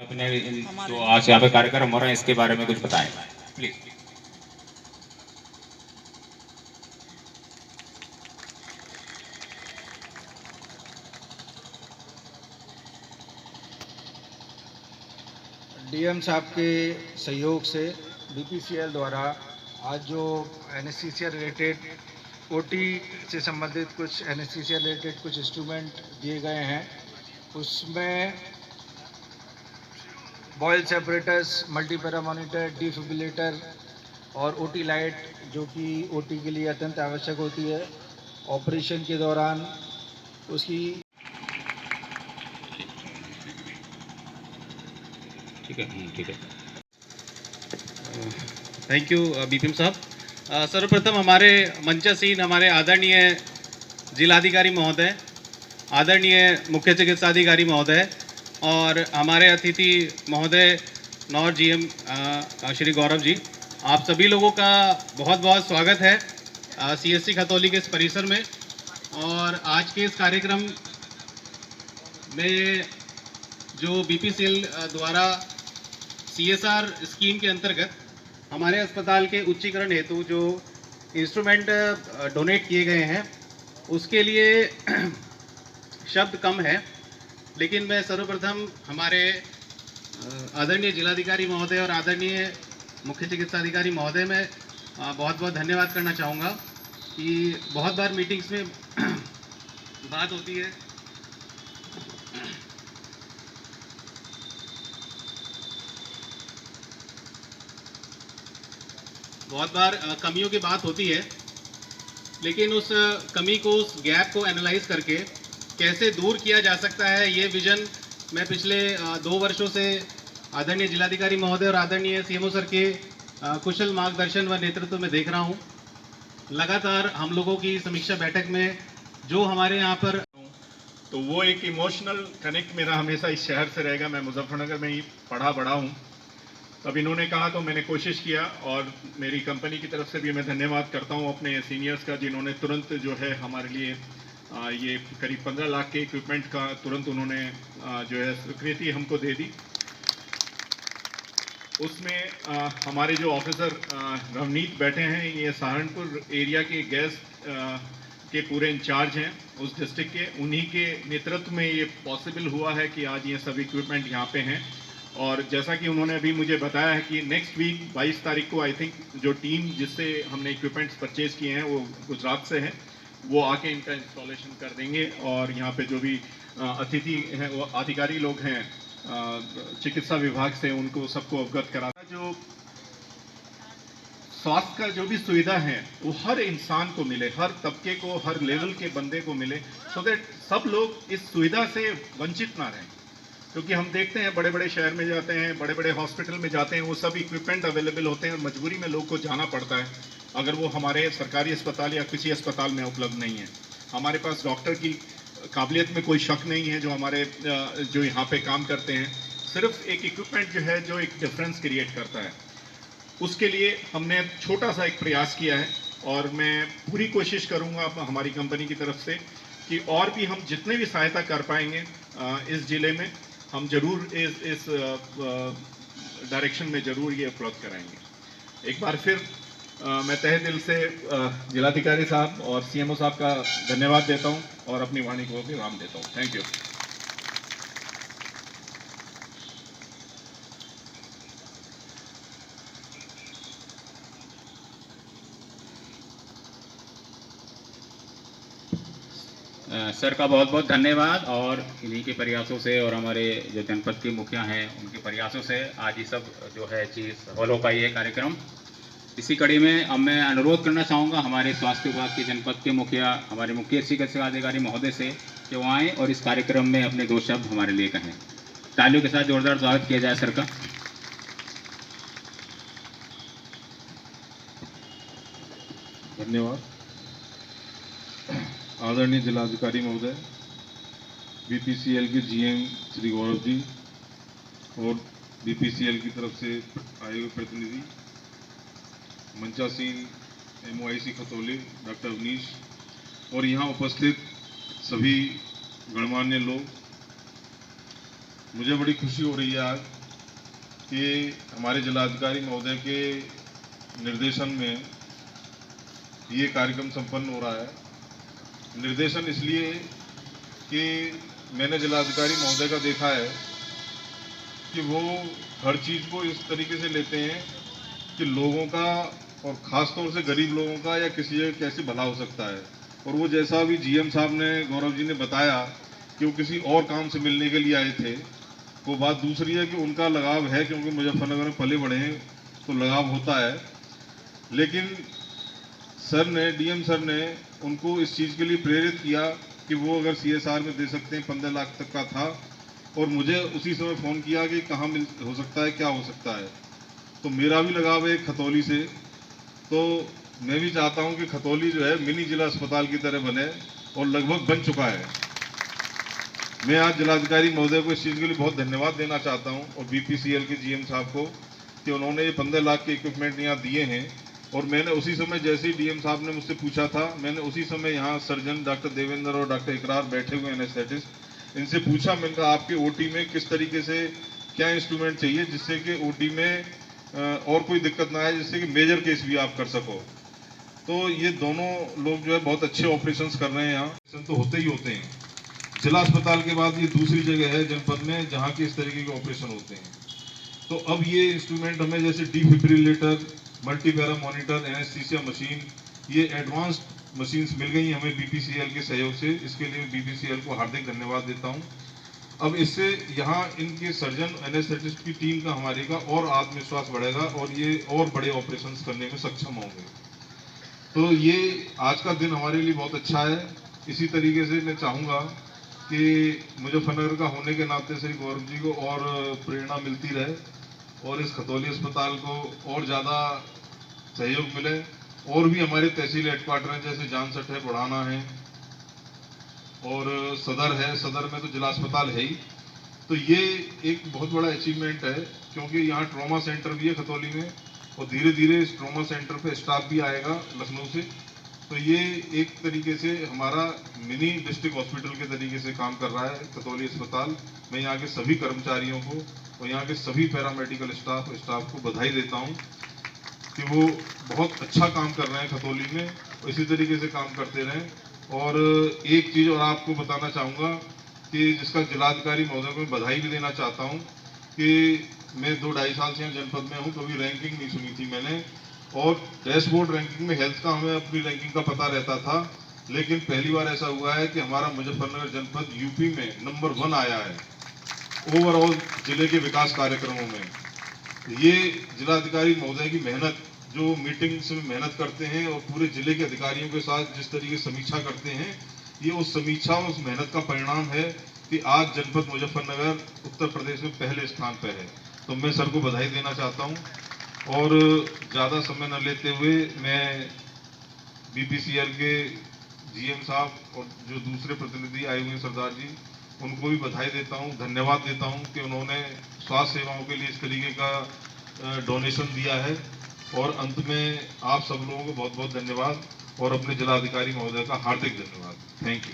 अपने जो आज यहाँ पे कार्यक्रम हो रहे हैं इसके बारे में कुछ बताएं प्लीज। डीएम साहब के सहयोग से बीपीसीएल द्वारा आज जो एनेस्थीसिया रिलेटेड ओटी से संबंधित कुछ एनेस्थीसिया रिलेटेड कुछ इंस्ट्रूमेंट दिए गए हैं, उसमें Boyle separators, multipara monitor, defibrillator और ओटी लाइट, जो कि ओटी के लिए अत्यंत आवश्यक होती है ऑपरेशन के दौरान। उसकी ठीक है। थैंक यू बीपीएम साहब। सर्वप्रथम हमारे मंचासीन हमारे आदरणीय जिलाधिकारी महोदय, आदरणीय मुख्य चिकित्साधिकारी महोदय और हमारे अतिथि महोदय नौर जीएम श्री गौरव जी, आप सभी लोगों का बहुत बहुत स्वागत है सीएससी खतौली के इस परिसर में। और आज के इस कार्यक्रम में जो बीपीसीएल द्वारा सीएसआर स्कीम के अंतर्गत हमारे अस्पताल के उच्चीकरण हेतु जो इंस्ट्रूमेंट डोनेट किए गए हैं उसके लिए शब्द कम है, लेकिन मैं सर्वप्रथम हमारे आदरणीय जिलाधिकारी महोदय और आदरणीय मुख्य चिकित्साधिकारी महोदय में बहुत बहुत धन्यवाद करना चाहूँगा कि बहुत बार मीटिंग्स में बात होती है कमियों की बात होती है, लेकिन उस कमी को, उस गैप को एनालाइज करके कैसे दूर किया जा सकता है, ये विजन मैं पिछले 2 वर्षों से आदरणीय जिलाधिकारी महोदय और आदरणीय सीएमओ सर के कुशल मार्गदर्शन व नेतृत्व में देख रहा हूँ। लगातार हम लोगों की समीक्षा बैठक में जो हमारे यहाँ पर तो वो एक इमोशनल कनेक्ट मेरा हमेशा इस शहर से रहेगा। मैं मुजफ्फरनगर में ही पढ़ा बड़ा हूँ। तब इन्होंने कहा तो मैंने कोशिश किया, और मेरी कंपनी की तरफ से भी मैं धन्यवाद करता हूँ अपने सीनियर्स का, जिन्होंने तुरंत जो है हमारे लिए ये करीब 15 लाख के इक्विपमेंट का तुरंत उन्होंने जो है स्वीकृति हमको दे दी। उसमें हमारे जो ऑफिसर रवनीत बैठे हैं, ये सहारनपुर एरिया के गैस के पूरे इंचार्ज हैं उस डिस्ट्रिक्ट के, उन्हीं के नेतृत्व में ये पॉसिबल हुआ है कि आज ये सब इक्विपमेंट यहाँ पे हैं। और जैसा कि उन्होंने अभी मुझे बताया है कि नेक्स्ट वीक 22 तारीख को आई थिंक जो टीम जिससे हमने इक्विपमेंट्स परचेज किए हैं वो गुजरात से है, वो आके इनका इंस्टॉलेशन कर देंगे। और यहाँ पे जो भी अतिथि हैं, वो अधिकारी लोग हैं चिकित्सा विभाग से, उनको सबको अवगत करा। जो स्वास्थ्य का जो भी सुविधा है वो हर इंसान को मिले, हर तबके को, हर लेवल के बंदे को मिले, सो दैट सब लोग इस सुविधा से वंचित ना रहें। क्योंकि हम देखते हैं बड़े बड़े शहर में जाते हैं, बड़े बड़े हॉस्पिटल में जाते हैं, वो सब इक्विपमेंट अवेलेबल होते हैं और मजबूरी में लोग को जाना पड़ता है अगर वो हमारे सरकारी अस्पताल या किसी अस्पताल में उपलब्ध नहीं है। हमारे पास डॉक्टर की काबिलियत में कोई शक नहीं है, जो हमारे जो यहाँ पे काम करते हैं, सिर्फ एक इक्विपमेंट जो है जो एक डिफरेंस क्रिएट करता है। उसके लिए हमने छोटा सा एक प्रयास किया है, और मैं पूरी कोशिश करूँगा हमारी कंपनी की तरफ से कि और भी हम जितने भी सहायता कर पाएंगे इस ज़िले में, हम जरूर इस डायरेक्शन में जरूर ये उपलब्ध कराएंगे। एक बार फिर मैं तहे दिल से जिलाधिकारी साहब और सीएमओ साहब का धन्यवाद देता हूं और अपनी वाणी को विराम देता हूं। Thank you. सर का बहुत बहुत धन्यवाद। और इन्हीं के प्रयासों से और हमारे जो जनपद के मुखिया हैं उनके प्रयासों से आज ये सब जो है चीज़ सफल हो पाई है कार्यक्रम। इसी कड़ी में अब मैं अनुरोध करना चाहूँगा हमारे स्वास्थ्य विभाग के जनपद के मुखिया, हमारे मुख्य चिकित्सा अधिकारी महोदय से कि वो आएँ और इस कार्यक्रम में अपने 2 शब्द हमारे लिए कहें। तालियों के साथ जोरदार स्वागत किया जाए सर का। धन्यवाद। आदरणीय जिलाधिकारी महोदय, बीपीसीएल के जीएम श्री गौरव जी और बीपीसीएल की तरफ से आए हुए प्रतिनिधि, मंचासीन एमओआईसी खतौली डॉक्टर अवनीश और यहाँ उपस्थित सभी गणमान्य लोग, मुझे बड़ी खुशी हो रही है आज कि हमारे जिलाधिकारी महोदय के निर्देशन में ये कार्यक्रम संपन्न हो रहा है। निर्देशन इसलिए कि मैंने जिलाधिकारी महोदय का देखा है कि वो हर चीज़ को इस तरीके से लेते हैं कि लोगों का और ख़ास तौर से गरीब लोगों का या किसी का कैसे भला हो सकता है। और वो जैसा अभी जीएम साहब ने, गौरव जी ने बताया कि वो किसी और काम से मिलने के लिए आए थे, वो बात दूसरी है कि उनका लगाव है, क्योंकि मुजफ्फरनगर में पले बड़े हैं तो लगाव होता है। लेकिन सर ने, डीएम सर ने उनको इस चीज़ के लिए प्रेरित किया कि वो अगर सीएसआर में दे सकते हैं, 15 लाख तक का था, और मुझे उसी समय फ़ोन किया कि कहाँ मिल हो सकता है, क्या हो सकता है। तो मेरा भी लगाव है खतौली से, तो मैं भी चाहता हूं कि खतौली जो है मिनी जिला अस्पताल की तरह बने, और लगभग बन चुका है। मैं आज जिलाधिकारी महोदय को इस चीज़ के लिए बहुत धन्यवाद देना चाहता हूं, और बीपीसीएल के जीएम साहब को, कि उन्होंने ये 15 लाख के इक्विपमेंट यहाँ दिए हैं। और मैंने उसी समय, जैसे ही डीएम साहब ने मुझसे पूछा था, मैंने उसी समय यहाँ सर्जन डॉक्टर देवेंद्र और डॉक्टर इकरार बैठे हुए एनेस्थेटिस्ट, इनसे पूछा, मैंने कहा आपके ओटी में किस तरीके से क्या इंस्ट्रूमेंट चाहिए जिससे कि ओटी में और कोई दिक्कत ना आए, जिससे कि मेजर केस भी आप कर सको। तो ये दोनों लोग जो है बहुत अच्छे ऑपरेशंस कर रहे हैं यहाँ। तो होते ही होते हैं, जिला अस्पताल के बाद ये दूसरी जगह है जनपद में जहाँ के इस तरीके के ऑपरेशन होते हैं। तो अब ये इंस्ट्रूमेंट हमें, जैसे defibrillator, multipara monitor, anaesthesia machine, ये एडवांस्ड मशीन्स मिल गई हमें बीपीसीएल के सहयोग से। इसके लिए बीपीसीएल को हार्दिक धन्यवाद देता हूँ। अब इससे यहाँ इनके सर्जन, एनेस्थेटिस्ट की टीम का, हमारे का और आत्मविश्वास बढ़ेगा और ये और बड़े ऑपरेशंस करने में सक्षम होंगे। तो ये आज का दिन हमारे लिए बहुत अच्छा है। इसी तरीके से मैं चाहूँगा कि मुजफ्फरनगर का होने के नाते श्री गौरव जी को और प्रेरणा मिलती रहे, और इस खतौली अस्पताल को और ज़्यादा सहयोग मिले। और भी हमारे तहसील हेडक्वार्टर हैं, जैसे जानसठ है, बुढ़ाना है, और सदर है। सदर में तो जिला अस्पताल है ही। तो ये एक बहुत बड़ा अचीवमेंट है, क्योंकि यहाँ ट्रॉमा सेंटर भी है खतौली में, और धीरे धीरे इस ट्रॉमा सेंटर पे स्टाफ भी आएगा लखनऊ से। तो ये एक तरीके से हमारा मिनी डिस्ट्रिक्ट हॉस्पिटल के तरीके से काम कर रहा है खतौली अस्पताल। मैं यहाँ के सभी कर्मचारियों को और यहाँ के सभी पैरामेडिकल स्टाफ को बधाई देता हूँ कि वो बहुत अच्छा काम कर रहे हैं खतौली में, और इसी तरीके से काम करते रहें। और एक चीज़ और आपको बताना चाहूँगा कि जिसका जिलाधिकारी महोदय को मैं बधाई भी देना चाहता हूँ कि मैं 2-2.5 साल से यहाँ जनपद में हूँ, कभी रैंकिंग नहीं सुनी थी मैंने। और डैशबोर्ड रैंकिंग में हेल्थ का हमें अपनी रैंकिंग का पता रहता था, लेकिन पहली बार ऐसा हुआ है कि हमारा मुजफ्फरनगर जनपद यूपी में नंबर 1 आया है ओवरऑल जिले के विकास कार्यक्रमों में। ये जिलाधिकारी महोदय की मेहनत, जो मीटिंग्स में मेहनत करते हैं और पूरे जिले के अधिकारियों के साथ जिस तरीके से समीक्षा करते हैं, ये उस समीक्षा और उस मेहनत का परिणाम है कि आज जनपद मुजफ्फरनगर उत्तर प्रदेश में पहले स्थान पर है। तो मैं सर को बधाई देना चाहता हूँ, और ज़्यादा समय न लेते हुए मैं बीपीसीएल के जीएम साहब और जो दूसरे प्रतिनिधि आए हुए सरदार जी, उनको भी बधाई देता हूँ, धन्यवाद देता हूँ कि उन्होंने स्वास्थ्य सेवाओं के लिए इस तरीके का डोनेशन दिया है। और अंत में आप सब लोगों को बहुत बहुत धन्यवाद, और अपने जिलाधिकारी महोदय का हार्दिक धन्यवाद। Thank you.